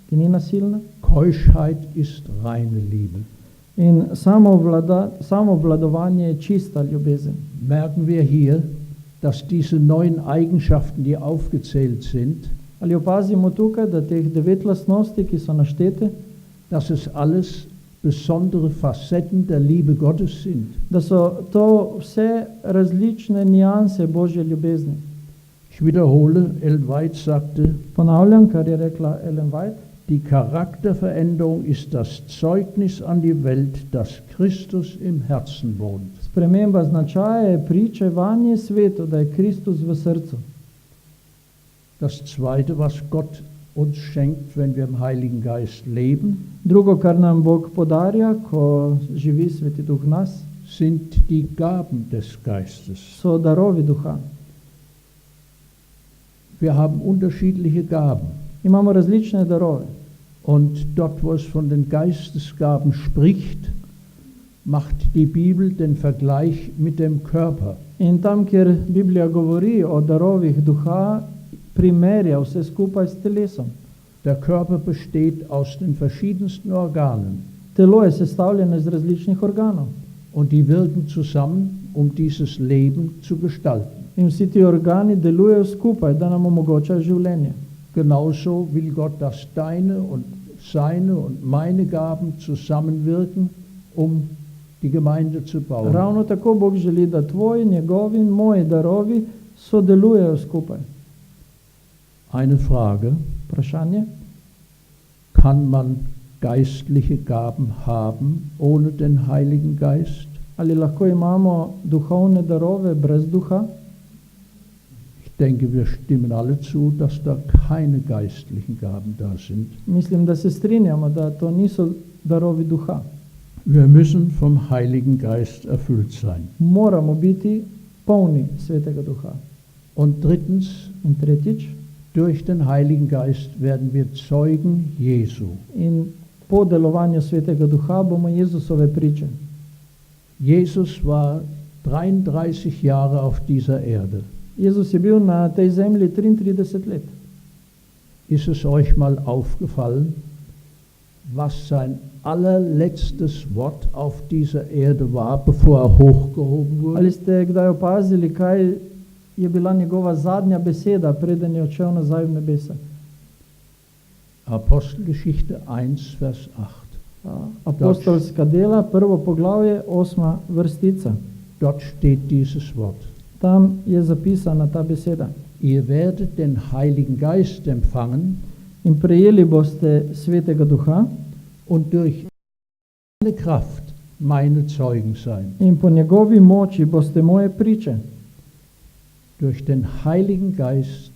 ki ni nasilna. Keuschheit ist reine Liebe. In samoobvladovanje je čista ljubezen. Merken wir hier, dass diese 9 Eigenschaften, die aufgezählt sind, Ali opazimo tukaj, da teh 9 lastnosti, ki so naštete, dass es alles besondere Facetten der Liebe Gottes sind. da so to vse različne nianse Božje ljubezni. Ich wiederhole, Ellen White sagte, Ponavljam, kar je rekla Ellen White, die Charakterveränderung ist das Zeugnis an die Welt, dass Christus im Herzen wohnt. sprememba značaja je pričevanje svetu, da je Kristus v srcu. Das Zweite, was Gott uns schenkt, wenn wir im Heiligen Geist leben, Drugo, kar nam Bog podarja, ko živi Sveti Duh v nas, sind die Gaben des Geistes. so darovi duha. Wir haben unterschiedliche Gaben. Imamo različne darove. Und dort, wo es von den Geistesgaben spricht, macht die Bibel den Vergleich mit dem Körper. In tam, kjer Biblija govori o darovih duha, primerja vse skupaj s telesom. Der Körper besteht aus den verschiedensten Organen Telo je sestavljeno iz različnih organov und die wirken zusammen, um dieses Leben zu gestalten. in vsi ti organi delujejo skupaj, da nam omogočajo življenje. Genauso will Gott, dass deine und seine und meine Gaben zusammenwirken, um die Gemeinde zu bauen. Ravno tako Bog želi, da tvoji, njegovi in moji darovi sodelujejo skupaj. Eine Frage: Vprašanje, Kann man geistliche Gaben haben ohne den Heiligen Geist? ali lahko imamo duhovne darove brez duha? Ich denke, wir stimmen alle zu, dass da keine geistlichen Gaben da sind. Mislim, da se strinjamo, da to niso darovi duha. Wir müssen vom Heiligen Geist erfüllt sein. Moramo biti polni Svetega Duha. Und drittens, In tretjič, durch den Heiligen Geist werden wir Zeugen Jesu. in po delovanju Svetega Duha bomo Jezusove priče. Jesus war 33 Jahre auf dieser Erde. Jezus je bil na tej zemlji 33 let. Ist es euch mal aufgefallen, was sein allerletztes Wort auf dieser Erde war, bevor er hochgehoben wurde? Ali ste kdaj opazili, kaj je bila njegova zadnja beseda, preden je odšel nazaj v nebesa? Apostelgeschichte 1, Vers 8. Apostolska dela, 1. poglavje, 8. vrstica. Dort steht dieses Wort. Tam je zapisana ta beseda. Ihr werdet den Heiligen Geist empfangen In prejeli boste Svetega Duha und durch seine Kraft meine Zeugen sein. in po njegovi moči boste moje priče. Durch den Heiligen Geist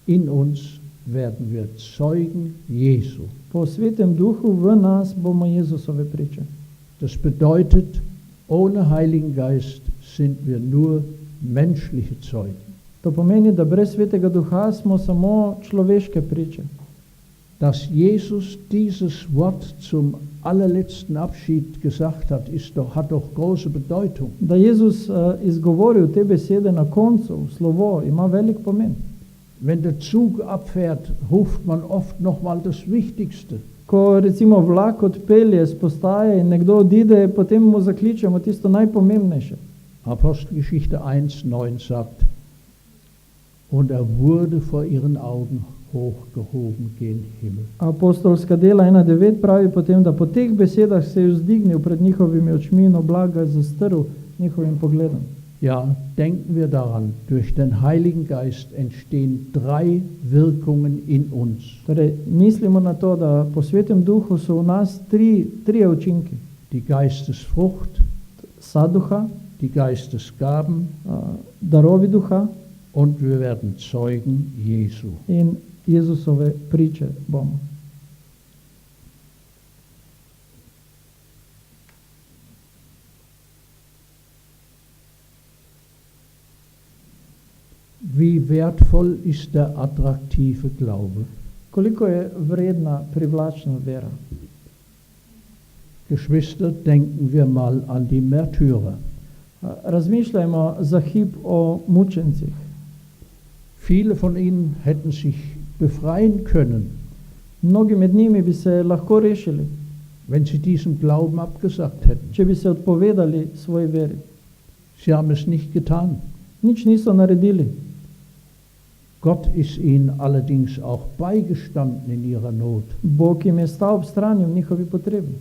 in uns werden wir Zeugen Jesu. Po Svetem Duhu v nas bomo Jezusove priče. Das bedeutet, ohne Heiligen Geist sind wir nur menschliche Zeugen. To pomeni, da brez Svetega Duha smo samo človeške priče. Dass Jesus dieses Wort zum allerletzten Abschied gesagt hat, hat doch große Bedeutung. Da Jezus izgovoril te besede na koncu, slovo, ima velik pomen. Wenn der Zug abfährt, ruft man oft nochmal das Wichtigste. Ko recimo vlak odpelje z postaje in nekdo odide, potem mu zakličemo tisto najpomembnejše. Apostelgeschichte 1,9 sagt, und er wurde vor ihren Augen hochgehoben gen Himmel. Apostolska dela 1.9 pravi potem, da po teh besedah se je vzdignil pred njihovimi očmi in oblaga zastrl njihovim pogledom. Ja, denken wir daran, durch den Heiligen Geist entstehen 3 Wirkungen in uns. Torej, mislimo na to, da po Svetem Duhu so v nas trije učinki. Die Geistesfrucht, Sad duha, die Geistesgaben darovi duha und wir werden Zeugen Jesu. in Jezusove priče bomo. Wie wertvoll ist der attraktive Glaube? Koliko je vredna, privlačna vera? Geschwister, denken wir mal an die Märtyrer. Razmišljajmo za hip o mučencih. Viele von ihnen hätten sich befreien können, Mnogi med njimi bi se lahko rešili, wenn sie diesen Glauben abgesagt hätten. če bi se odpovedali svoji veri. Sie haben es nicht getan. Nič niso naredili. Gott ist ihnen allerdings auch beigestanden in ihrer Not. Bog jim je stal ob strani v njihovi potrebi.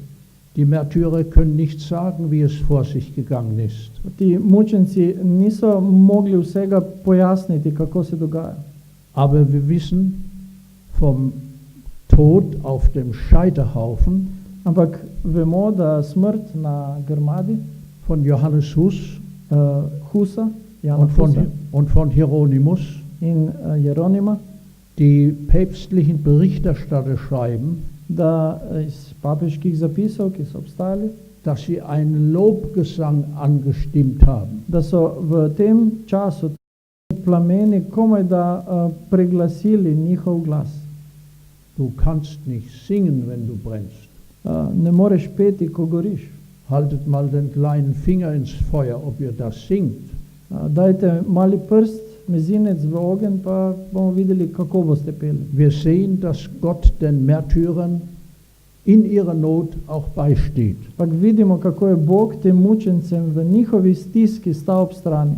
Die Märtyrer können nicht sagen, wie es vor sich gegangen ist. Ti mučenci niso mogli vsega pojasniti, kako se dogaja. Aber wir wissen vom Tod auf dem Scheiterhaufen Ampak vemo, da smrt na grmadi von Johannes Hus Husa, Jana Husa und von Hieronymus, in Jeronima, die päpstlichen Berichterstatter schreiben, da iz papeških zapisov, ki so obstajali, dass sie einen Lobgesang angestimmt haben. da so v tem času plameni komaj da preglasili njihov glas. Du kannst nicht singen, wenn du brennst. Ne moreš peti, ko goriš. Haltet mal den kleinen Finger ins Feuer, ob ihr das singt. Dajte mali prst, mezinec v ogenj, pa bomo videli, kako boste peli. Wir sehen, dass Gott den Märtyrern in ihrer Not auch beisteht. Pa vidimo, kako je Bog tem mučencem v njihovi stiski stal ob strani.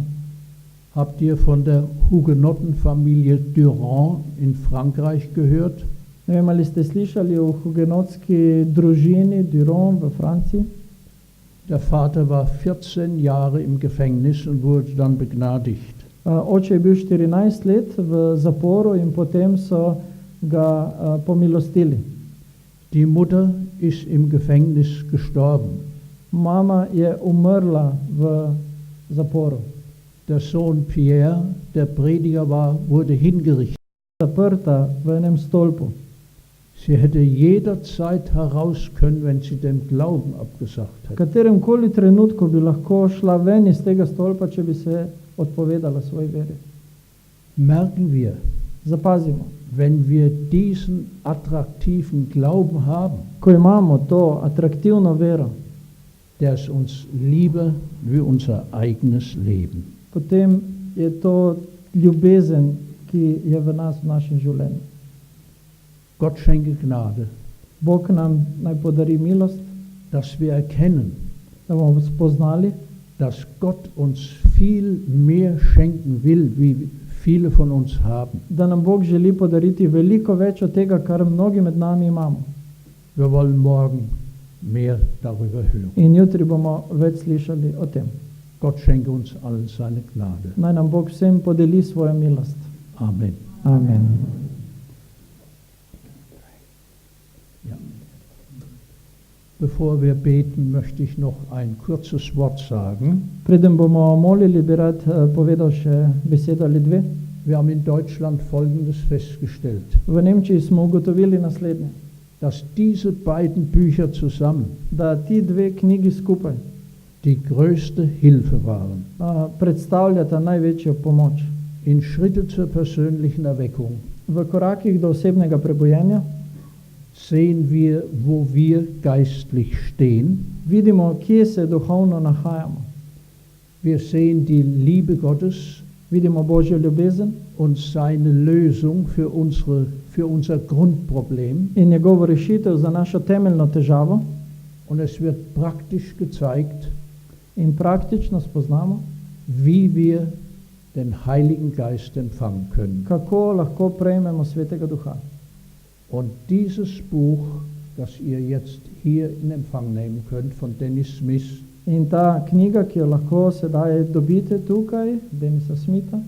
Habt ihr von der Hugenottenfamilie Durand in Frankreich gehört? Ne vem, ali ste slišali o hugenotski družini Durand v Franciji? Der Vater war 14 Jahre im Gefängnis und wurde dann begnadigt. Oče je bil 14 let v zaporu in potem so ga pomilostili. Die Mutter ist im Gefängnis gestorben. Mama je umrla v zaporu. Der Sohn Pierre, der Prediger war, wurde hingerichtet. Zaprta v enem stolpu. Sie hätte jederzeit heraus können, wenn sie dem Glauben abgesagt V hätte. katerem koli trenutku bi lahko šla ven iz tega stolpa, če bi se odpovedala svoji veri. Merken wir, Zapazimo, wenn wir diesen attraktiven Glauben haben, ko imamo to atraktivno vero, der ist uns lieber wie unser eigenes Leben. potem je to ljubezen, ki je v nas, v našem življenju. Gott schenke Gnade, Bog nam naj podari milost, dass wir erkennen, da bomo spoznali, dass Gott uns viel mehr schenken will, wie viele von uns haben. da nam Bog želi podariti veliko več od tega, kar mnogi med nami imamo. Wir wollen morgen mehr darüber hören. In jutri bomo več slišali o tem. Gott schenke uns allen seine Gnade. Naj nam Bog vsem podeli svojo milost. Amen. Amen. Ja. Bevor wir beten, möchte ich noch ein kurzes Wort sagen. Preden bomo molili, bi rad povedal še besedo ali dve. Wir haben in Deutschland Folgendes festgestellt, V Nemčiji smo ugotovili naslednje, dass diese beiden Bücher zusammen da ti dve knjigi skupaj die größte Hilfe waren. predstavljata največjo pomoč. In Schritte zur persönlichen Erweckung V korakih do osebnega prebojenja sehen wir, wo wir geistlich stehen. vidimo, kje se duhovno nahajamo. Wir sehen die Liebe Gottes Vidimo Božjo ljubezen und seine Lösung für unser Grundproblem. in njegovo rešitev za našo temeljno težavo Und es wird praktisch gezeigt, in praktično spoznamo, wie wir den Heiligen Geist empfangen können. kako lahko prejmemo Svetega Duha. Und dieses Buch, das ihr jetzt hier in Empfang nehmen könnt, von Dennis Smith, In ta knjiga, ki jo lahko sedaj dobite tukaj, Denisa Smitha,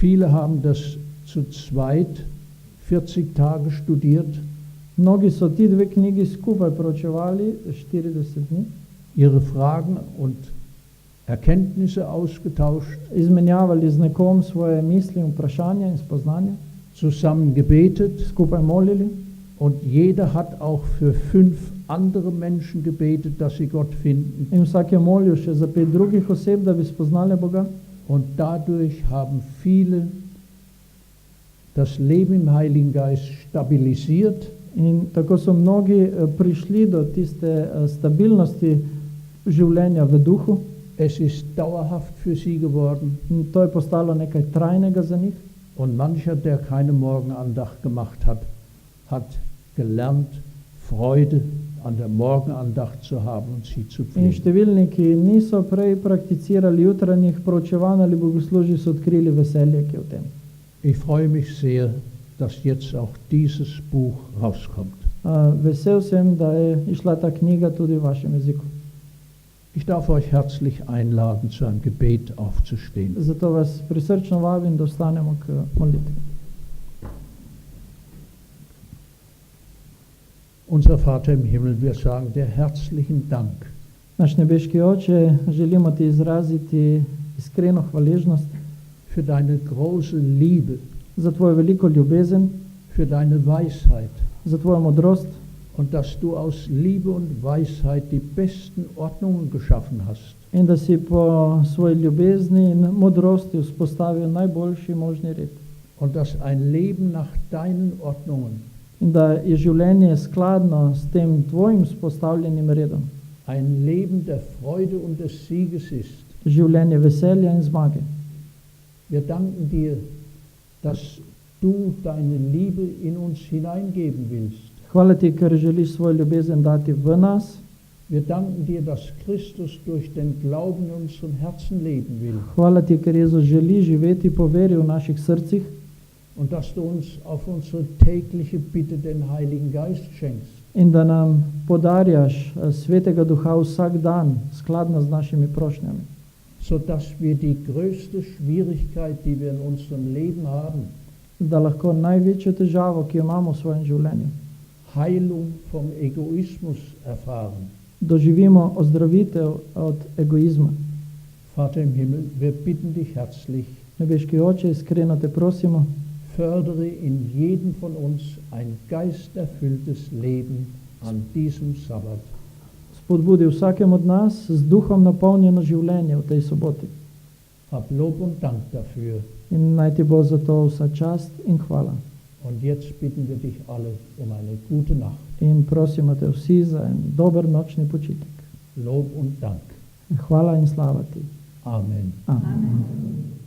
viele haben das zu zweit 40 Tage studiert, mnogi so ti dve knjigi skupaj proučevali 40 dni, ihre Fragen und Erkenntnisse ausgetauscht, izmenjavali z nekom svoje misli, vprašanja in spoznanja, zusammen gebetet, skupaj molili und jeder hat auch für 5 andere Menschen gebetet, dass sie Gott finden. in vsak je molil še za 5 drugih oseb, da bi spoznali Boga. Und dadurch haben viele das Leben im Heiligen Geist stabilisiert In tako so mnogi prišli do tiste stabilnosti življenja v duhu. Es ist dauerhaft für sie geworden. In to je postalo nekaj trajnega za njih. Und mancher, der keine Morgenandacht gemacht hat, hat gelernt, Freude an der Morgenandacht zu haben und sie zu In pflegen. številni, ki niso prej prakticirali jutranjih proučevanj ali bogoslužij, so odkrili veselje, ki je v tem. Ich freue mich sehr, dass jetzt auch dieses Buch rauskommt. Vesel sem, da je išla ta knjiga tudi v vašem jeziku. Ich darf euch herzlich einladen, zu einem Gebet aufzustehen. Zato vas prisrčno vabim, da ostanemo k molitvi. Unser Vater im Himmel, wir sagen dir herzlichen Dank Naš nebeški Oče, želimo ti izraziti iskreno hvaležnost für deine große Liebe, za tvojo veliko ljubezen, für deine Weisheit za tvojo modrost und dass du aus Liebe und Weisheit die besten Ordnungen geschaffen hast. in da si po svoji ljubezni in modrosti vzpostavil najboljši možni red. Und dass ein Leben nach deinen Ordnungen In da je življenje skladno s tem tvojim vzpostavljenim redom. ein Leben der Freude und des Sieges ist. Življenje veselja in zmage. Wir danken dir, dass du deine Liebe in uns hineingeben willst. Hvala ti, ker želiš svojo ljubezen dati v nas. Wir danken dir, dass Christus durch den Glauben in unseren Herzen leben will Hvala ti, ker Jezus želi živeti po veri v naših srcih und dass du uns auf unsere tägliche Bitte den Heiligen Geist schenkst. in da nam podarjaš Svetega Duha vsak dan, skladno z našimi prošnjami. Sodass wir die größte Schwierigkeit, die wir in unserem Leben haben, Da lahko največjo težavo, ki jo imamo v svojem življenju, Heilung vom Egoismus erfahren. doživimo ozdravitev od egoizma. Vater im Himmel, wir bitten dich herzlich, Nebeški Oče, iskreno te prosimo, fördere in jedem von uns ein geisterfülltes Leben an diesem Sabbat. spodbudi vsakem od nas z duhom napolnjeno življenje v tej soboti. Hab Lob und Dank dafür. In naj ti bo za to vsa čast in hvala. Und jetzt bitten wir dich alle um eine gute Nacht. In prosimo te vsi za en dober nočni počitek. Lob und Dank. Hvala in slava ti. Amen. Amen.